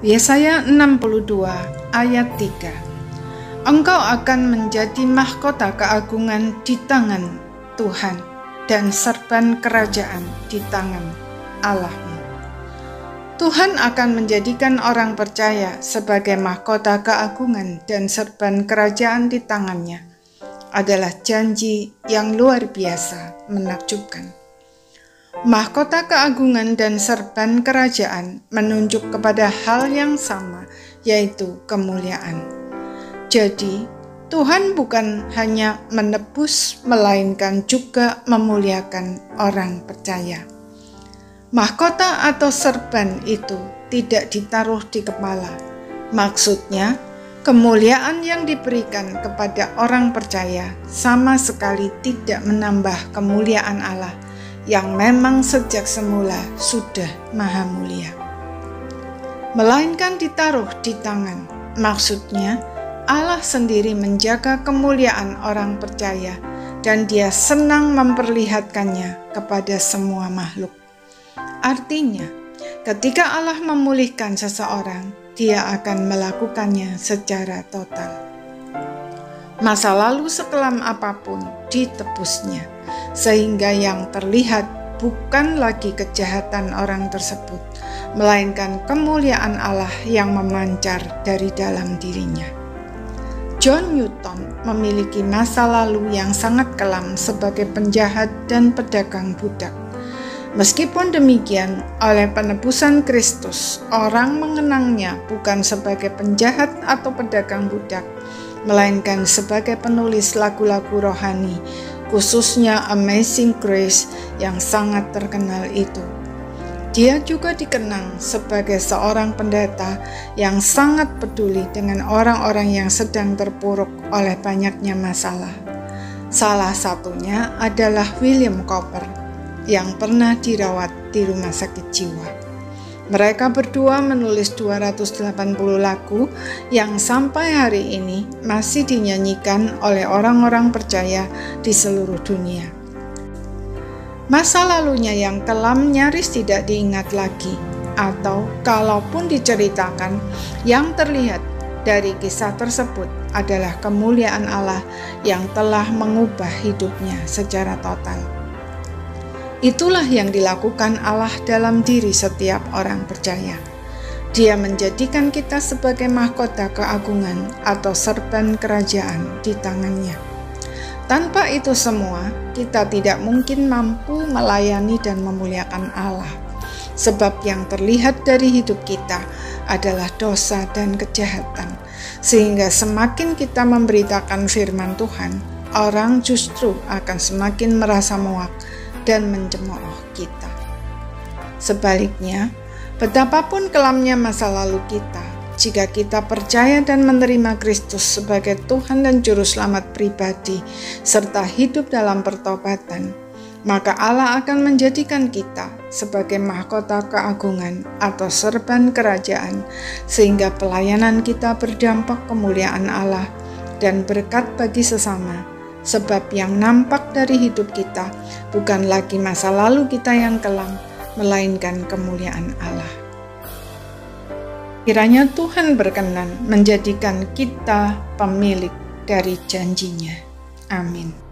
Yesaya 62 ayat 3. Engkau akan menjadi mahkota keagungan di tangan Tuhan dan serban kerajaan di tangan Allahmu. Tuhan akan menjadikan orang percaya sebagai mahkota keagungan dan serban kerajaan di tangannya adalah janji yang luar biasa menakjubkan. Mahkota keagungan dan serban kerajaan menunjuk kepada hal yang sama, yaitu kemuliaan. Jadi, Tuhan bukan hanya menebus, melainkan juga memuliakan orang percaya. Mahkota atau serban itu tidak ditaruh di kepala. Maksudnya, kemuliaan yang diberikan kepada orang percaya sama sekali tidak menambah kemuliaan Allah yang memang sejak semula sudah maha mulia, melainkan ditaruh di tangan. Maksudnya, Allah sendiri menjaga kemuliaan orang percaya dan Dia senang memperlihatkannya kepada semua makhluk. Artinya, ketika Allah memulihkan seseorang, Dia akan melakukannya secara total. Masa lalu sekelam apapun ditebusnya, sehingga yang terlihat bukan lagi kejahatan orang tersebut, melainkan kemuliaan Allah yang memancar dari dalam dirinya. John Newton memiliki masa lalu yang sangat kelam sebagai penjahat dan pedagang budak. Meskipun demikian, oleh penebusan Kristus, orang mengenangnya bukan sebagai penjahat atau pedagang budak, melainkan sebagai penulis lagu-lagu rohani, khususnya Amazing Grace yang sangat terkenal itu. Dia juga dikenang sebagai seorang pendeta yang sangat peduli dengan orang-orang yang sedang terpuruk oleh banyaknya masalah. Salah satunya adalah William Cowper yang pernah dirawat di rumah sakit jiwa. Mereka berdua menulis 280 lagu yang sampai hari ini masih dinyanyikan oleh orang-orang percaya di seluruh dunia. Masa lalunya yang kelam nyaris tidak diingat lagi, atau kalaupun diceritakan, yang terlihat dari kisah tersebut adalah kemuliaan Allah yang telah mengubah hidupnya secara total. Itulah yang dilakukan Allah dalam diri setiap orang percaya. Dia menjadikan kita sebagai mahkota keagungan atau serban kerajaan di tangannya. Tanpa itu semua, kita tidak mungkin mampu melayani dan memuliakan Allah. Sebab yang terlihat dari hidup kita adalah dosa dan kejahatan. Sehingga semakin kita memberitakan firman Tuhan, orang justru akan semakin merasa muak dan mencemooh kita. Sebaliknya, betapapun kelamnya masa lalu kita, jika kita percaya dan menerima Kristus sebagai Tuhan dan Juru Selamat pribadi, serta hidup dalam pertobatan, maka Allah akan menjadikan kita sebagai mahkota keagungan atau serban kerajaan, sehingga pelayanan kita berdampak kemuliaan Allah dan berkat bagi sesama. Sebab yang nampak dari hidup kita bukan lagi masa lalu kita yang kelam, melainkan kemuliaan Allah. Kiranya Tuhan berkenan menjadikan kita pemilik dari janjinya. Amin.